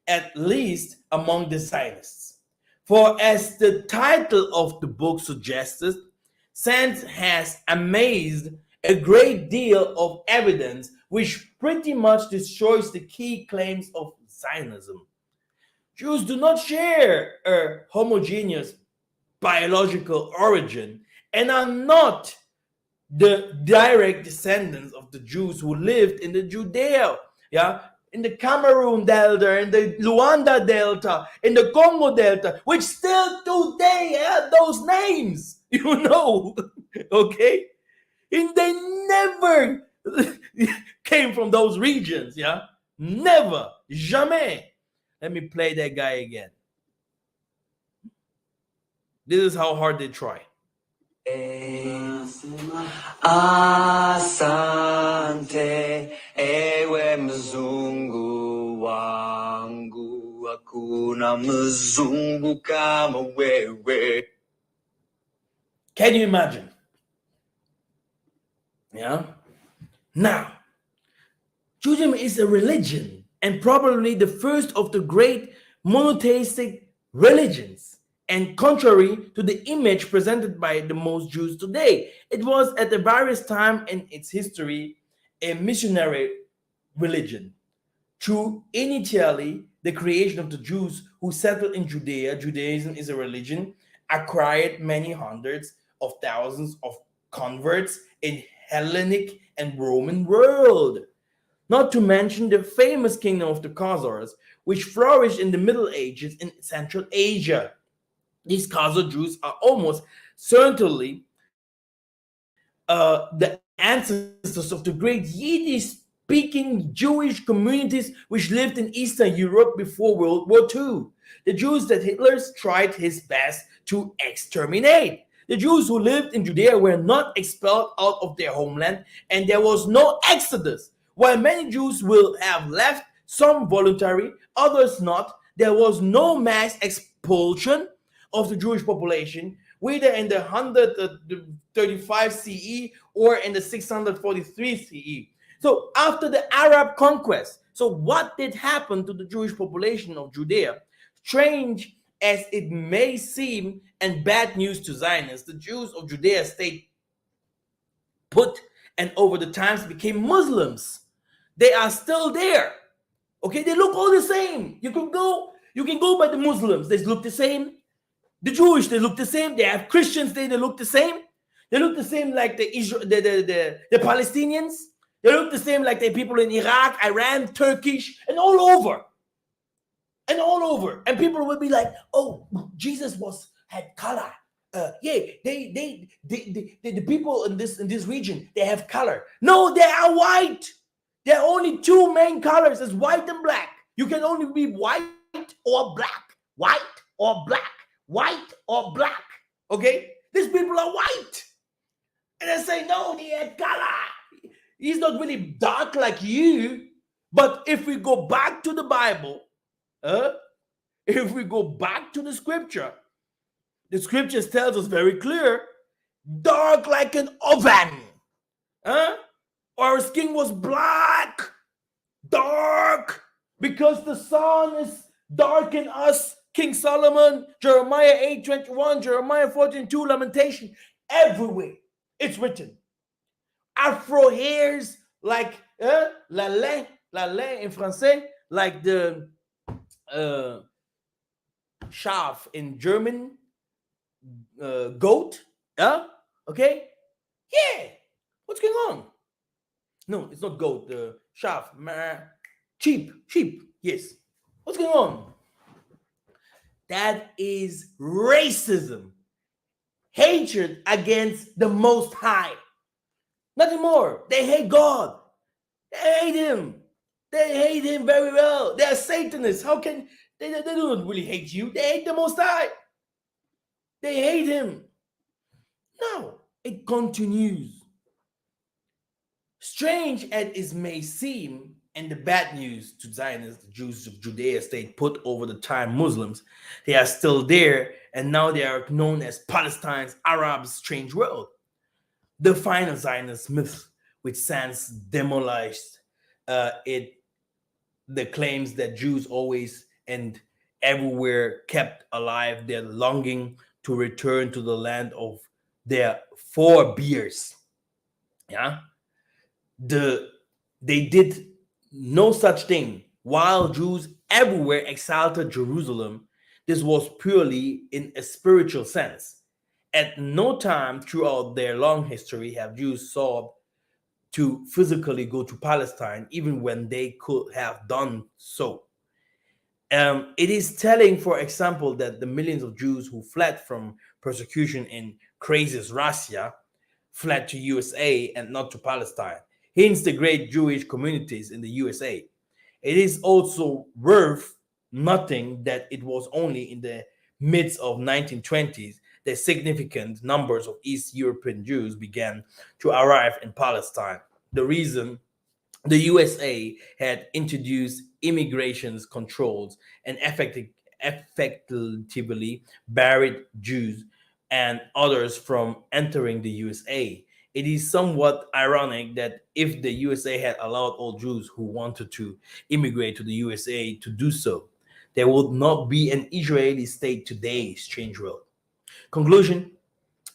at least among the Zionists. For as the title of the book suggests, science has amassed a great deal of evidence which pretty much destroys the key claims of Zionism. Jews do not share a homogeneous biological origin and are not the direct descendants of the Jews who lived in the Judea, yeah, in the Cameroon Delta, in the Luanda Delta, in the Congo Delta, which still today have those names, okay? And they never came from those regions, yeah? Never, jamais. Let me play that guy again. This is how hard they try. Asante, ewe mzungu wangu, hakuna mzungu kama wewe. Can you imagine? Yeah. Now, Judaism is a religion and probably the first of the great monotheistic religions. And contrary to the image presented by the most Jews today, it was at the various time in its history a missionary religion. Through initially the creation of the Jews who settled in Judea, Judaism is a religion, acquired many hundreds of thousands of converts in Hellenic and Roman world. Not to mention the famous kingdom of the Khazars, which flourished in the Middle Ages in Central Asia. These Khazar Jews are almost certainly the ancestors of the great Yiddish-speaking Jewish communities which lived in Eastern Europe before World War II. The Jews that Hitler tried his best to exterminate. The Jews who lived in Judea were not expelled out of their homeland, and there was no exodus. While many Jews will have left, some voluntary, others not, there was no mass expulsion of the Jewish population, whether in the 135 CE or in the 643 CE. So after the Arab conquest, so what did happen to the Jewish population of Judea? Strange as it may seem and bad news to Zionists, the Jews of Judea stayed put and over the times became Muslims. They are still there. Okay, they look all the same. You can go by the Muslims, they look the same. The Jewish, they look the same. They have Christians, they look the same. They look the same like the Palestinians. They look the same like the people in Iraq, Iran, Turkish, and all over. And all over. And people will be like, oh, Jesus had color. The people in this region, they have color. No, they are white. There are only two main colors, is white and black. You can only be white or black. White or black. White or black. Okay? These people are white. And I say, no, they had color. He's not really dark like you. But if we go back to the Bible, if we go back to the scriptures tells us very clear, dark like an oven. Our skin was black, dark, because the sun is dark in us. King Solomon, Jeremiah 8:21, Jeremiah 14:2, Lamentation, everywhere it's written. Afro hairs like la lait in français, like the Schaf in German, goat. Okay? Yeah. What's going on? No, it's not goat. The Schaf. Sheep. Yes. What's going on? That is racism. Hatred against the Most High. Nothing more. They hate God. They hate Him. They hate Him very well. They are Satanists. How can they don't really hate you? They hate the Most High. They hate Him. No, it continues. Strange as it may seem, and the bad news to Zionists, the Jews of Judea stayed put over the time Muslims, they are still there, and now they are known as Palestine's Arabs' strange world. The final Zionist myth, which since demolished the claims that Jews always and everywhere kept alive their longing to return to the land of their forebears. Yeah, the they did no such thing. While Jews everywhere exalted Jerusalem, this was purely in a spiritual sense. At no time throughout their long history have Jews sought to physically go to Palestine, even when they could have done so. It is telling, for example, that the millions of Jews who fled from persecution in craziest Russia fled to USA and not to Palestine, hence the great Jewish communities in the USA. It is also worth noting that it was only in the midst of 1920s that significant numbers of East European Jews began to arrive in Palestine. The reason: the USA had introduced immigration controls and effectively barred Jews and others from entering the USA. It is somewhat ironic that if the USA had allowed all Jews who wanted to immigrate to the USA to do so, there would not be an Israeli state today. Strange world. Conclusion: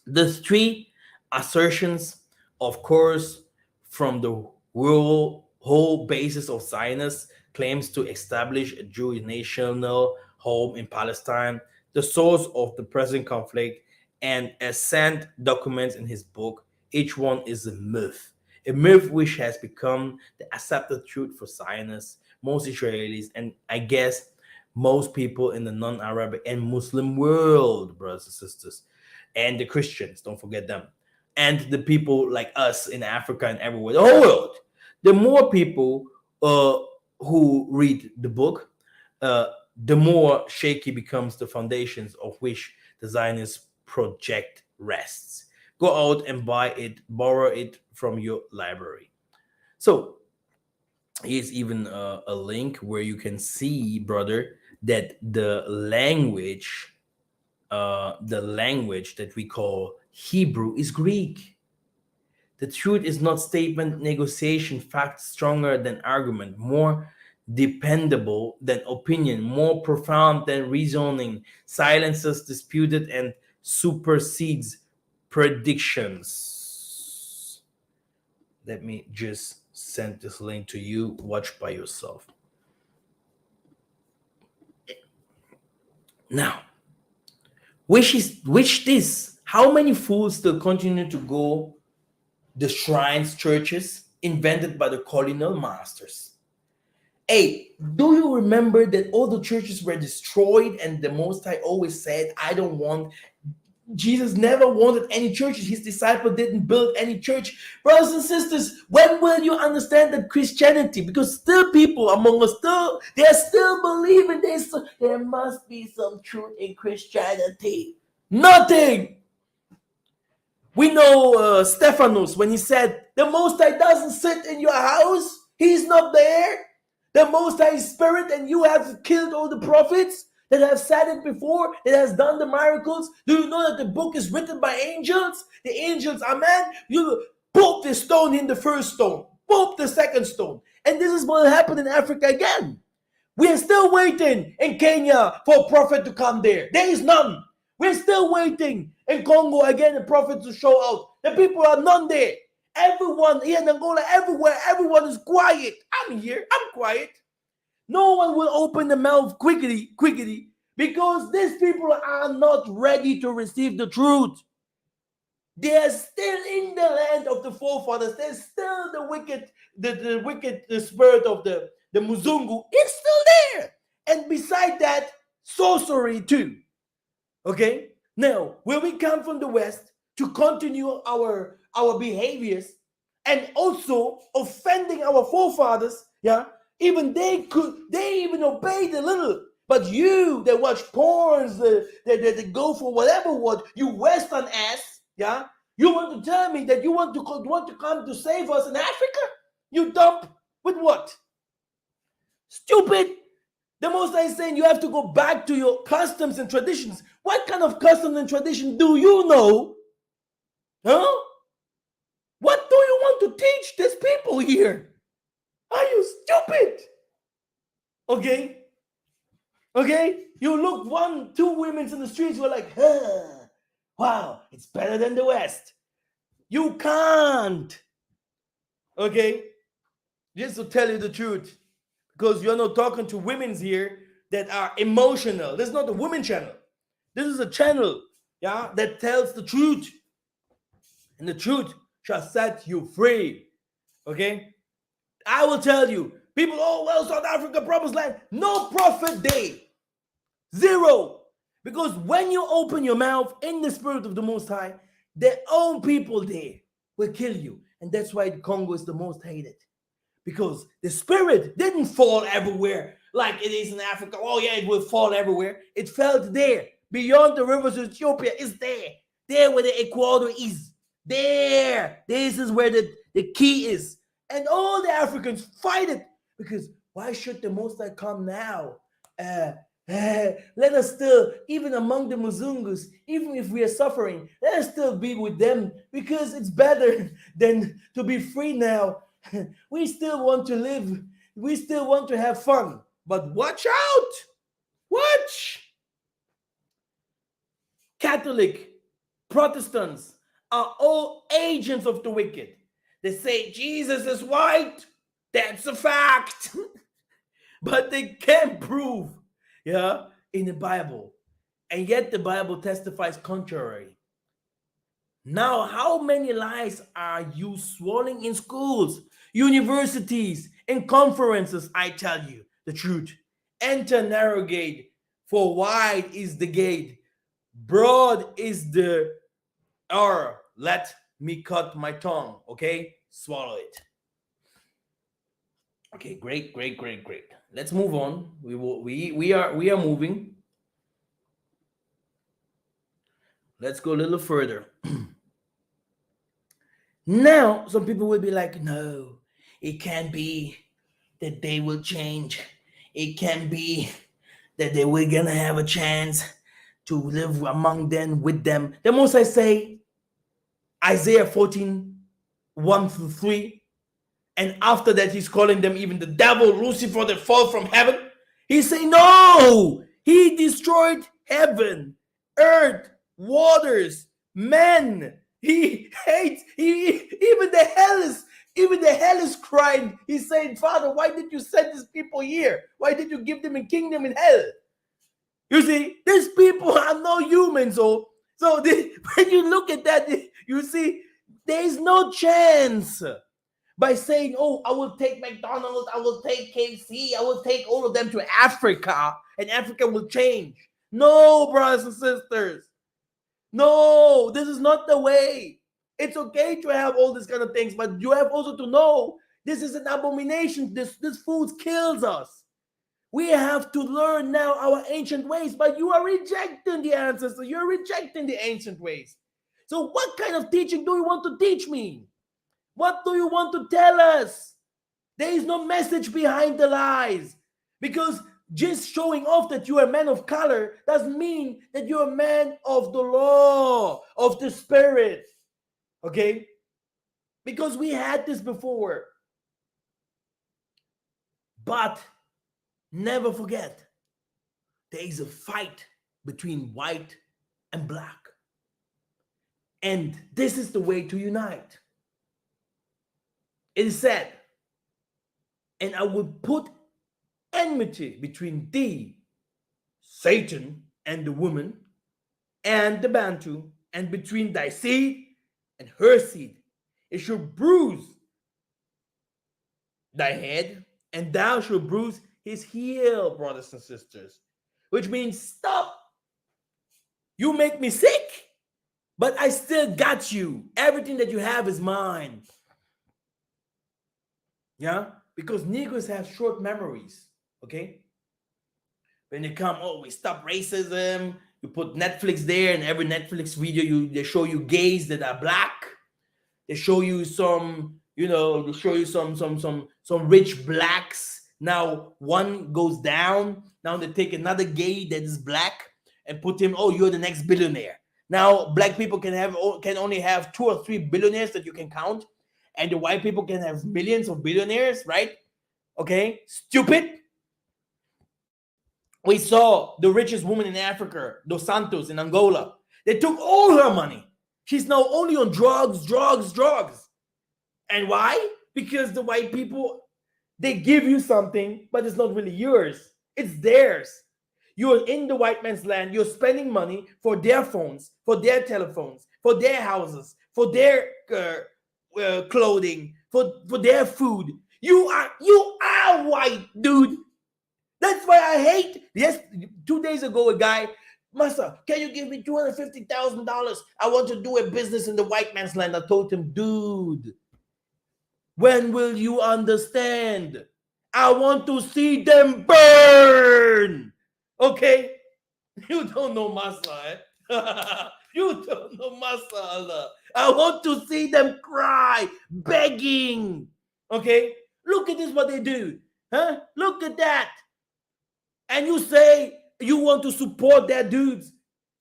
the three assertions, of course, from the whole basis of Zionist claims to establish a Jewish national home in Palestine, the source of the present conflict, and as Sand documents in his book, each one is a myth which has become the accepted truth for Zionists, most Israelis, and I guess most people in the non-Arabic and Muslim world, brothers and sisters, and the Christians, don't forget them, and the people like us in Africa and everywhere, the whole world. The more people uh, who read the book, uh, the more shaky becomes the foundations of which the Zionist project rests. Go out and buy it, borrow it from your library. So here's even a link where you can see, brother, that the language that we call Hebrew is Greek. The truth is not statement, negotiation, fact stronger than argument, more dependable than opinion, more profound than reasoning, silences disputed and supersedes predictions. Let me just send this link to you. Watch by yourself. Now, which this? How many fools still continue to go the shrines, churches invented by the colonial masters? Hey, do you remember that all the churches were destroyed and the Most High always said, I don't want, Jesus never wanted any churches. His disciple didn't build any church. Brothers and sisters, when will you understand that Christianity? Because still people among us, they're still believing there must be some truth in Christianity. Nothing. We know Stephanus when he said, the Most High doesn't sit in your house. He's not there. The Most High is Spirit, and you have killed all the prophets that have said it before, that has done the miracles. Do you know that the book is written by angels? The angels, amen. You pop the stone in the first stone, pop the second stone. And this is what will happen in Africa again. We are still waiting in Kenya for a prophet to come there. There is none. We're still waiting in Congo again, a prophet to show out. The people are none there. Everyone here in Angola, everywhere, everyone is quiet. I'm here, I'm quiet. No one will open the mouth quickly, because these people are not ready to receive the truth. They are still in the land of the forefathers. There's still the wicked, the wicked the spirit of the Muzungu is still there. And beside that, sorcery too. Okay? Now, when we come from the West to continue our behaviors and also offending our forefathers, yeah, even they even obeyed a little. But you that watch porns, that go for whatever what you Western ass, yeah, you want to tell me that you want to come to save us in Africa? You dump with what? Stupid. The Most High is saying you have to go back to your customs and traditions. What kind of customs and tradition do you know? Huh? What do you want to teach these people here? Are you stupid? Okay? Okay? You look two women in the streets, you're like, huh. Wow, it's better than the West. You can't. Okay? Just to tell you the truth. Because you're not talking to women's here that are emotional. This is not a women channel. This is a channel, yeah, that tells the truth. And the truth shall set you free. Okay? I will tell you, people, oh, well, South Africa, promised land. No prophet day. Zero. Because when you open your mouth in the spirit of the Most High, their own people there will kill you. And that's why Congo is the most hated. Because the spirit didn't fall everywhere like it is in Africa. Oh, yeah, it will fall everywhere. It fell there. Beyond the rivers of Ethiopia, it's there. There where the equator is. There. This is where the key is. And all the Africans fight it. Because why should the Most High come now? Let us still, even among the Muzungus, even if we are suffering, let us still be with them because it's better than to be free now. We still want to live. We still want to have fun. But watch out! Watch! Catholic, Protestants are all agents of the wicked. They say Jesus is white. That's a fact. But they can't prove, yeah, in the Bible. And yet the Bible testifies contrary. Now, how many lies are you swallowing in schools, universities, and conferences? I tell you the truth. Enter narrow gate, for wide is the gate, broad is the or let me cut my tongue. Okay, swallow it. Okay, great, great, great, great. Let's move on. We are moving. Let's go a little further. Now, some people will be like, no, it can't be that they will change. It can be that they were gonna have a chance to live among them with them. The most I say, Isaiah 14, 1 through 3. And after that, he's calling them even the devil, Lucifer, that fall from heaven. He's saying, no, he destroyed heaven, earth, waters, men. He hates, even the hell is crying. He's saying, Father, why did you send these people here? Why did you give them a kingdom in hell? You see, these people are no humans. When you look at that, you see, there is no chance by saying, oh, I will take McDonald's, I will take KFC, I will take all of them to Africa, and Africa will change. No, brothers and sisters. No, this is not the way. It's okay to have all these kind of things, but you have also to know this is an abomination. This food kills us. We have to learn now our ancient ways, but you are rejecting the ancestors. You're rejecting the ancient ways. So what kind of teaching do you want to teach me? What do you want to tell us? There is no message behind the lies. Because just showing off that you are a man of color doesn't mean that you're a man of the law, of the spirit. Okay? Because we had this before. But never forget, there is a fight between white and black. And this is the way to unite. It is said, and I will put enmity between thee, Satan, and the woman, and the Bantu, and between thy seed and her seed. It shall bruise thy head, and thou shalt bruise his heel, brothers and sisters. Which means, stop. You make me sick, but I still got you. Everything that you have is mine. Yeah? Because Negroes have short memories. Okay? When they come, oh, we stop racism. You put Netflix there, and every Netflix video, they show you gays that are black. They show you some, they show you some rich blacks. Now one goes down. Now they take another gay that is black and put him, oh, you're the next billionaire. Now black people can only have 2 or 3 billionaires that you can count, and the white people can have millions of billionaires, right? Okay, stupid. We saw the richest woman in Africa, Dos Santos in Angola. They took all her money. She's now only on drugs, drugs, drugs. And why? Because the white people, they give you something, but it's not really yours. It's theirs. You're in the white man's land. You're spending money for their phones, for their telephones, for their houses, for their clothing, for their food. You are white, dude. That's why I hate. Yes, 2 days ago, a guy, Master, can you give me $250,000? I want to do a business in the white man's land. I told him, dude, when will you understand? I want to see them burn. Okay? You don't know Masa, eh? You don't know Masala. I want to see them cry, begging. Okay? Look at this, what they do. Huh? Look at that. And you say you want to support their dudes.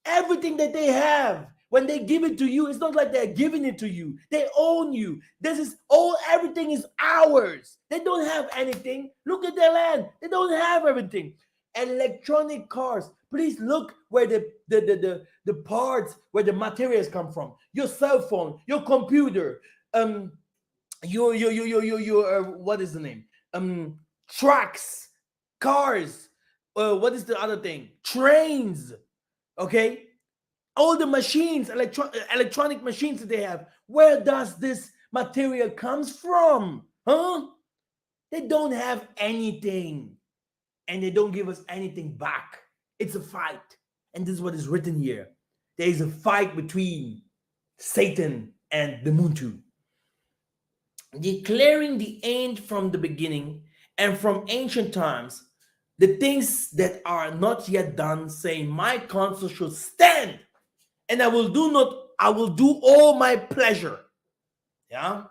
Everything that they have, when they give it to you, it's not like they're giving it to you. They own you. This is all, everything is ours. They don't have anything. Look at their land. They don't have everything. Electronic cars. Please look where the parts, where the materials come from. Your cell phone, your computer, your what is the name? Trucks, cars. What is the other thing? Trains. Okay, all the machines, electronic machines that they have. Where does this material comes from? Huh? They don't have anything, and they don't give us anything back. It's a fight, and this is what is written here. There is a fight between Satan and the Muntu, declaring the end from the beginning and from ancient times, the things that are not yet done, saying, my counsel should stand, and I will do all my pleasure. Yeah.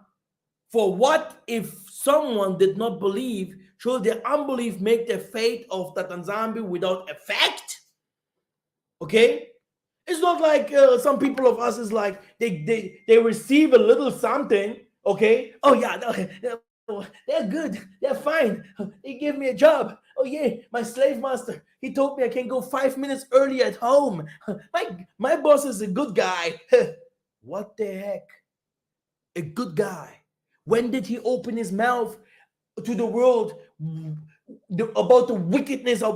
For what if someone did not believe? Should their unbelief make the fate of Tatanzambi without effect? Okay. It's not like some people of us is like they receive a little something. Okay. Oh yeah, no, they're good. They're fine. They give me a job. Oh yeah, my slave master. He told me I can go 5 minutes early at home. My boss is a good guy. What the heck? A good guy. When did he open his mouth to the world about the wickedness of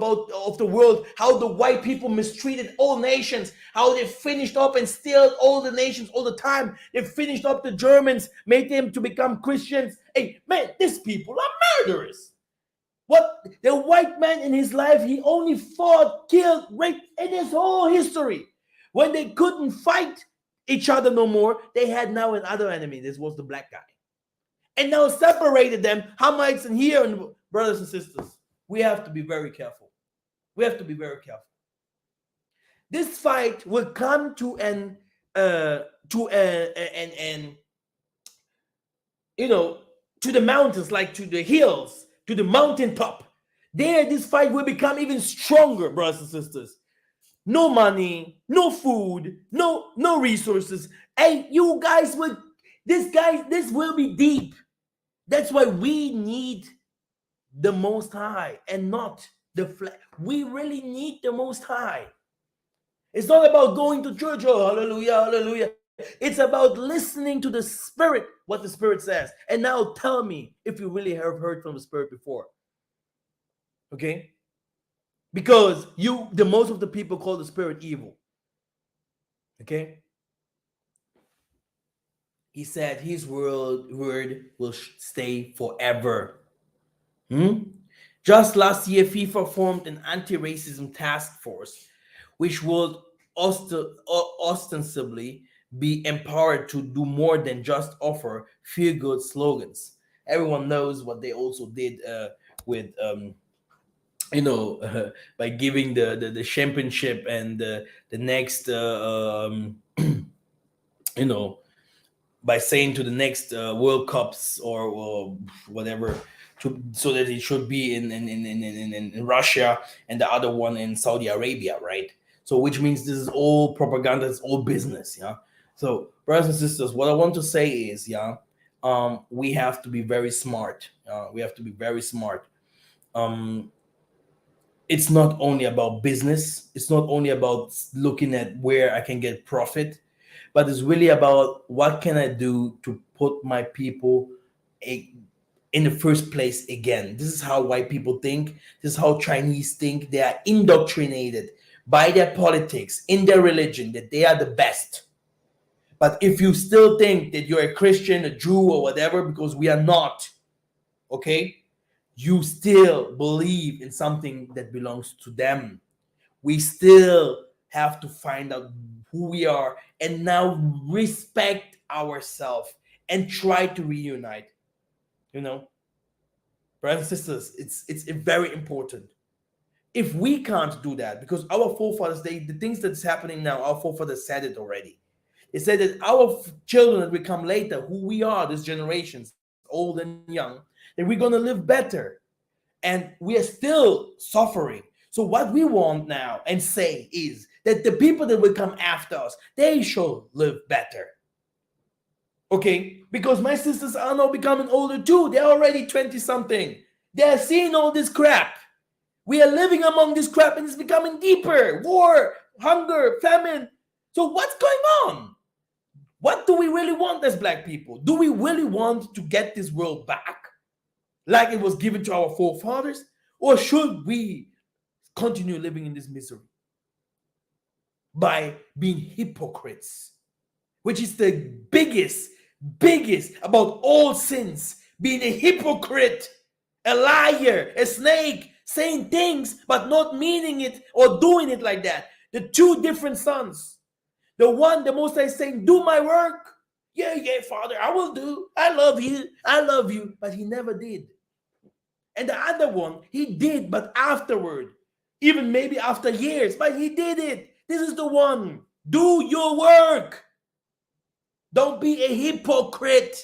the world, how the white people mistreated all nations, how they finished up and steal all the nations all the time? They finished up the Germans, made them to become Christians. Hey man, these people are murderers. What the white man in his life, he only fought, killed, raped in his whole history. When they couldn't fight each other no more, they had now another enemy. This was the black guy. And now separated them, Hamites and here, and brothers and sisters. We have to be very careful. We have to be very careful. This fight will come to an to the mountains, like to the hills, to the mountaintop. There, this fight will become even stronger, brothers and sisters. No money, no food, no resources. Hey, you guys will. This will be deep. That's why we need the Most High and not the flesh. We really need the Most High. It's not about going to church. Oh, hallelujah, hallelujah. It's about listening to the Spirit, what the Spirit says. And now tell me if you really have heard from the Spirit before. Okay? Because the most of the people call the Spirit evil. Okay? He said his word will stay forever. Just last year, FIFA formed an anti-racism task force, which will ostensibly be empowered to do more than just offer feel-good slogans. Everyone knows what they also did with, by giving the championship and the next, you know, by saying to the next World Cups or whatever, so that it should be in Russia and the other one in Saudi Arabia, right? So which means this is all propaganda, it's all business, yeah. So brothers and sisters, what I want to say is, yeah, we have to be very smart. We have to be very smart. Um, It's not only about business, it's not only about looking at where I can get profit, but it's really about what can I do to put my people a- in the first place again. This is how white people think. This is how Chinese think. They are indoctrinated by their politics, in their religion, that they are the best. But if you still think that you're a Christian, a Jew, or whatever, because we are not, okay, you still believe in something that belongs to them. We still have to find out who we are and now respect ourselves and try to reunite. You know, brothers and sisters, it's very important. If we can't do that, because our forefathers, the things that's happening now, our forefathers said it already. They said that our children that will come later, who we are, these generations, old and young, that we're gonna live better, and we are still suffering. So what we want now and say is that the people that will come after us, they shall live better. Okay? Because my sisters are now becoming older too. They're already 20 something. They're seeing all this crap. We are living among this crap and it's becoming deeper. War, hunger, famine. So what's going on? What do we really want as black people? Do we really want to get this world back like it was given to our forefathers? Or should we continue living in this misery by being hypocrites, which is the biggest about all sins? Being a hypocrite, a liar, a snake, saying things but not meaning it or doing it like that. The two different sons. The one, the Most High is saying, do my work. Yeah, yeah, Father, I will do. I love you. I love you. But he never did. And the other one, he did, but afterward, even maybe after years, but he did it. This is the one. Do your work. Don't be a hypocrite.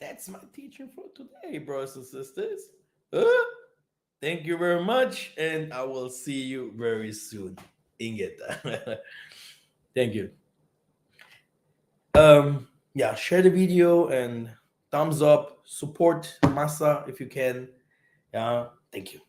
That's my teaching for today, brothers and sisters. Uh, Thank you very much, and I will see you very soon. Inget. Thank you. Yeah, share the video and thumbs up. Support Masa if you can. Yeah, thank you.